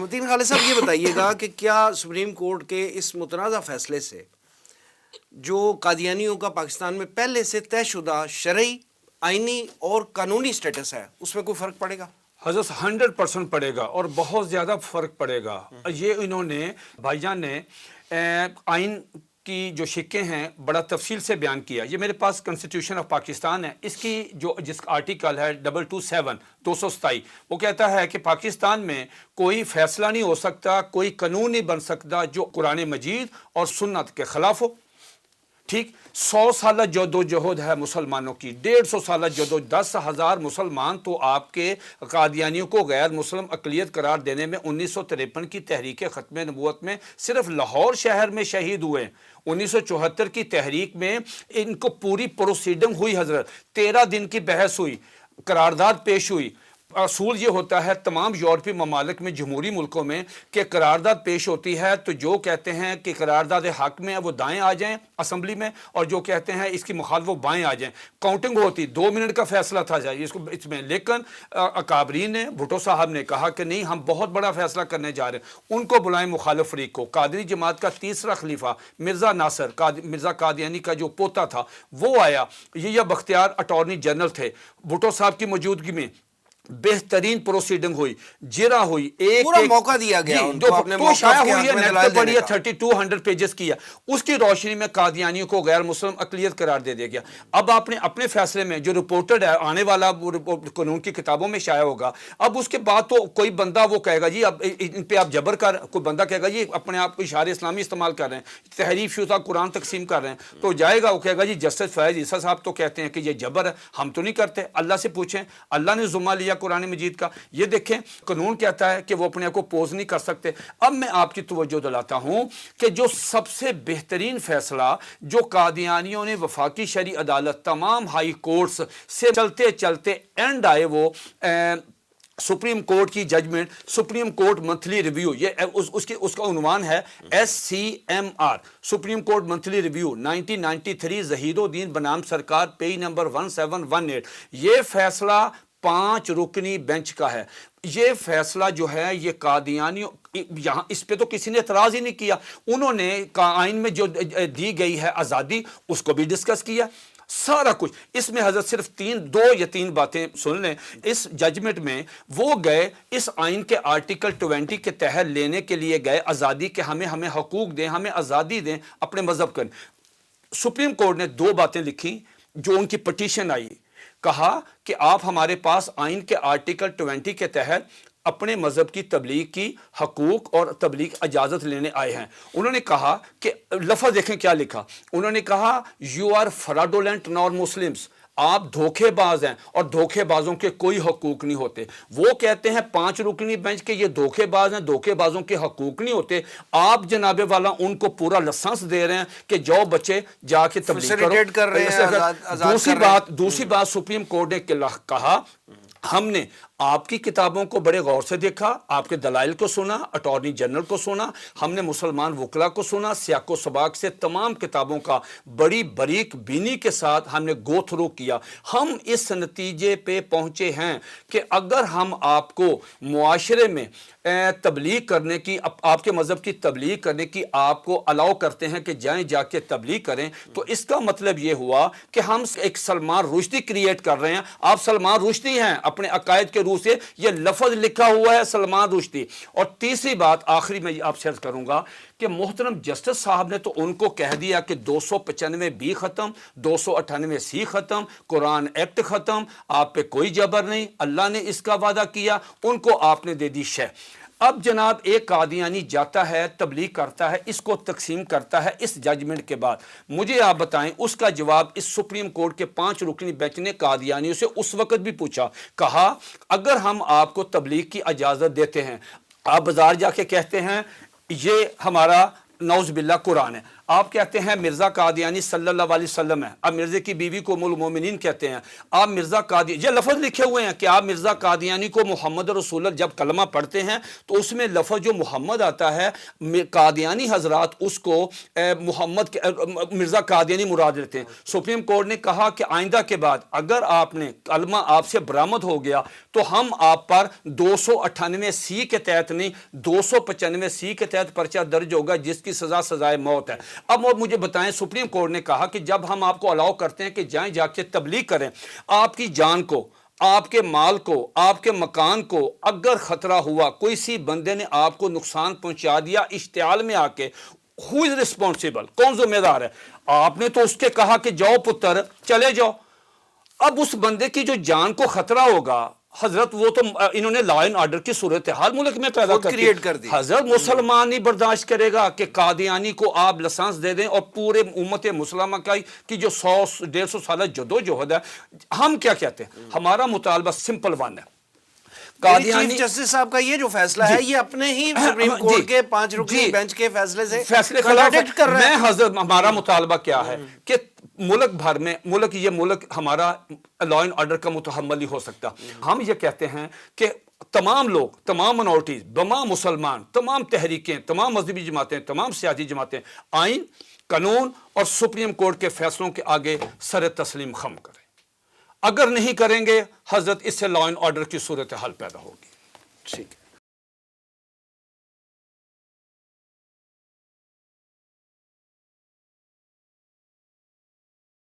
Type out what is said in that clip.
متین خالد صاحب یہ بتائیے گا کہ کیا سپریم کورٹ کے اس متنازع فیصلے سے جو قادیانیوں کا پاکستان میں پہلے سے طے شدہ شرعی، آئینی اور قانونی سٹیٹس ہے اس میں کوئی فرق پڑے گا؟ حضرت 100% پڑے گا اور بہت زیادہ فرق پڑے گا. یہ انہوں نے بھائی جان نے آئین کی جو شقیں ہیں بڑا تفصیل سے بیان کیا. یہ میرے پاس کنسٹیٹیوشن آف پاکستان ہے، اس کی جس آرٹیکل ہے 227 وہ کہتا ہے کہ پاکستان میں کوئی فیصلہ نہیں ہو سکتا، کوئی قانون نہیں بن سکتا جو قرآن مجید اور سنت کے خلاف ہو. ٹھیک، 100 سالہ جدوجہد ہے مسلمانوں کی، 150 سالہ جدوجہد، 10,000 مسلمان تو آپ کے قادیانیوں کو غیر مسلم اقلیت قرار دینے میں 1953 کی تحریک ختم نبوت میں صرف لاہور شہر میں شہید ہوئے. 1974 کی تحریک میں ان کو پوری پروسیڈنگ ہوئی حضرت، 13 دن کی بحث ہوئی، قرارداد پیش ہوئی. اصول یہ ہوتا ہے تمام یورپی ممالک میں، جمہوری ملکوں میں، کہ قرارداد پیش ہوتی ہے تو جو کہتے ہیں کہ قرارداد حق میں وہ دائیں آ جائیں اسمبلی میں، اور جو کہتے ہیں اس کی مخالف وہ بائیں آ جائیں. کاؤنٹنگ ہوتی، 2 منٹ کا فیصلہ تھا جائے اس میں. لیکن اکابرین نے، بھٹو صاحب نے کہا کہ نہیں، ہم بہت بڑا فیصلہ کرنے جا رہے ہیں. ان کو بلائیں مخالف فریق کو. قادری جماعت کا تیسرا خلیفہ مرزا ناصر مرزا قادیانی کا جو پوتا تھا وہ آیا. یہ بختیار اٹارنی جنرل تھے. بھٹو صاحب کی موجودگی میں بہترین پروسیڈنگ ہوئی، جرا ہوئی، پورا موقع دیا گیا ان کو اپنے موقف کے حق میں دلائل دینے کا. 3200 پیجز کیا. اس کی روشنی میں قادیانیوں کو غیر مسلم اقلیت قرار دے دیا گیا. اب آپ نے اپنے فیصلے میں جو رپورٹڈ ہے، آنے والا قانون کی کتابوں میں شائع ہوگا. اب اس کے بعد تو کوئی بندہ وہ کہے گا جی اب ان پہ آپ جبر کر، کوئی بندہ کہے گا جی اپنے آپ کو اشارے اسلامی استعمال کر رہے ہیں، تحریف شدہ قرآن تقسیم کر رہے ہیں، تو جائے گا وہ کہے گا جی جسٹس فیض عیسیٰ صاحب تو کہتے ہیں کہ یہ جبر ہے، ہم تو نہیں کرتے. اللہ سے پوچھیں، اللہ نے ذمہ لیا قرآن مجید کا. یہ دیکھیں قانون کہتا ہے کہ وہ اپنے آپ کو پوز نہیں کر سکتے. اب میں آپ کی توجہ دلاتا ہوں کہ جو سب سے بہترین فیصلہ جو قادیانیوں نے وفاقی شرعی عدالت، تمام ہائی کورٹس سے چلتے چلتے اینڈ آئے، وہ سپریم کورٹ کی judgment, supreme court monthly review. یہ اس کا عنوان ہے SCMR، supreme court monthly review 1993، Zaheer uddin بنام سرکار، پیج نمبر 1718. یہ فیصلہ 5 رکنی بینچ کا ہے. یہ فیصلہ جو ہے یہ قادیانیوں، یہاں اس پہ تو کسی نے اعتراض ہی نہیں کیا. انہوں نے آئین میں جو دی گئی ہے آزادی اس کو بھی ڈسکس کیا، سارا کچھ. اس میں حضرت صرف 2 یا 3 باتیں سن لیں. اس ججمنٹ میں وہ گئے اس آئین کے آرٹیکل 20 کے تحت لینے کے لیے گئے آزادی، کہ ہمیں حقوق دیں، ہمیں آزادی دیں اپنے مذہب کریں. سپریم کورٹ نے 2 باتیں لکھی جو ان کی پٹیشن آئی. کہا کہ آپ ہمارے پاس آئین کے آرٹیکل 20 کے تحت اپنے مذہب کی تبلیغ کی حقوق اور تبلیغ اجازت لینے آئے ہیں. انہوں نے کہا کہ لفظ دیکھیں کیا لکھا. انہوں نے کہا یو آر fraudulent non-Muslims، آپ دھوکے باز ہیں اور دھوکے بازوں کے کوئی حقوق نہیں ہوتے. وہ کہتے ہیں 5 رکنی بینچ کے یہ دھوکے باز ہیں، دھوکے بازوں کے حقوق نہیں ہوتے. آپ جناب والا ان کو پورا لائسنس دے رہے ہیں کہ جاؤ بچے جا کے تبلیغ کرو. دوسری بات سپریم کورٹ نے کہا ہم نے آپ کی کتابوں کو بڑے غور سے دیکھا، آپ کے دلائل کو سنا، اٹارنی جنرل کو سنا، ہم نے مسلمان وکلا کو سنا، سیاق و سباق سے تمام کتابوں کا بڑی باریک بینی کے ساتھ ہم نے گو تھرو کیا. ہم اس نتیجے پہ پہنچے ہیں کہ اگر ہم آپ کو معاشرے میں تبلیغ کرنے کی، آپ کے مذہب کی تبلیغ کرنے کی آپ کو الاؤ کرتے ہیں کہ جائیں جا کے تبلیغ کریں، تو اس کا مطلب یہ ہوا کہ ہم ایک سلمان رشدی کریٹ کر رہے ہیں. آپ سلمان رشدی ہیں اپنے عقائد کے روح سے، یہ لفظ لکھا ہوا ہے سلمان رشدی. اور تیسری بات آخری میں آپ سے عرض کروں گا کہ محترم جسٹس صاحب نے تو ان کو کہہ دیا کہ 295 ختم، 298 ختم، قرآن ایکٹ ختم، آپ پہ کوئی جبر نہیں، اللہ نے اس کا وعدہ کیا، ان کو آپ نے دے دی شے. اب جناب ایک قادیانی جاتا ہے، تبلیغ کرتا ہے، اس کو تقسیم کرتا ہے اس ججمنٹ کے بعد. مجھے آپ بتائیں اس کا جواب اس سپریم کورٹ کے 5 رکنی بینچ نے قادیانیوں سے اس وقت بھی پوچھا. کہا اگر ہم آپ کو تبلیغ کی اجازت دیتے ہیں، آپ بازار جا کے کہتے ہیں یہ ہمارا نعوذ باللہ قرآن ہے، آپ کہتے ہیں مرزا قادیانی صلی اللہ علیہ وسلم ہے، اب مرزے کی بیوی کو ام المومنین کہتے ہیں، آپ مرزا قادیانی، یہ لفظ لکھے ہوئے ہیں کہ آپ مرزا قادیانی کو محمد رسول اللہ جب کلمہ پڑھتے ہیں تو اس میں لفظ جو محمد آتا ہے، قادیانی حضرات اس کو محمد مرزا قادیانی مراد لیتے ہیں۔ سپریم کورٹ نے کہا کہ آئندہ کے بعد اگر آپ نے کلمہ آپ سے برآمد ہو گیا تو ہم آپ پر 298 کے تحت نہیں 295 کے تحت پرچہ درج ہوگا، جس کی سزا سزائے موت ہے۔ اب مجھے بتائیں، سپریم کورٹ نے کہا کہ جب ہم آپ کو الاؤ کرتے ہیں کہ جائیں جا کے تبلیغ کریں، آپ کی جان کو، آپ کے مال کو، آپ کے مکان کو اگر خطرہ ہوا، کوئی سی بندے نے آپ کو نقصان پہنچا دیا اشتعال میں آ کے، who is responsible؟ کون ذمہ دار ہے؟ آپ نے تو اس کے کہا کہ جاؤ پتر چلے جاؤ، اب اس بندے کی جو جان کو خطرہ ہوگا، حضرت وہ تو انہوں نے لا اینڈ آرڈر کی صورتحال ملک میں پیدا کریٹ کر دی۔ حضرت مسلمان نہیں برداشت کرے گا کہ قادیانی کو آپ لسانس دے دیں اور پورے امت مسلمہ کی جو 100-150 سالہ جدوجہد ہے۔ ہم کیا کہتے ہیں؟ ہمارا مطالبہ سمپل ون ہے، چیف جسٹس صاحب کا یہ جو فیصلہ ہے یہ اپنے ہی سپریم کورٹ کے 5 رکنی بینچ کے فیصلے سے کنٹراڈکٹ کر رہا ہے۔ میں حضرت ہمارا مطالبہ کیا ہے کہ ملک بھر میں یہ ملک ہمارا لا اینڈ آرڈر کا متحمل نہیں ہو سکتا۔ ہم یہ کہتے ہیں کہ تمام لوگ، تمام منورٹیز، تمام مسلمان، تمام تحریکیں، تمام مذہبی جماعتیں، تمام سیاسی جماعتیں آئین، قانون اور سپریم کورٹ کے فیصلوں کے آگے سر تسلیم خم کریں۔ اگر نہیں کریں گے حضرت، اس سے لا اینڈ آرڈر کی صورتحال پیدا ہوگی۔ ٹھیک ہے۔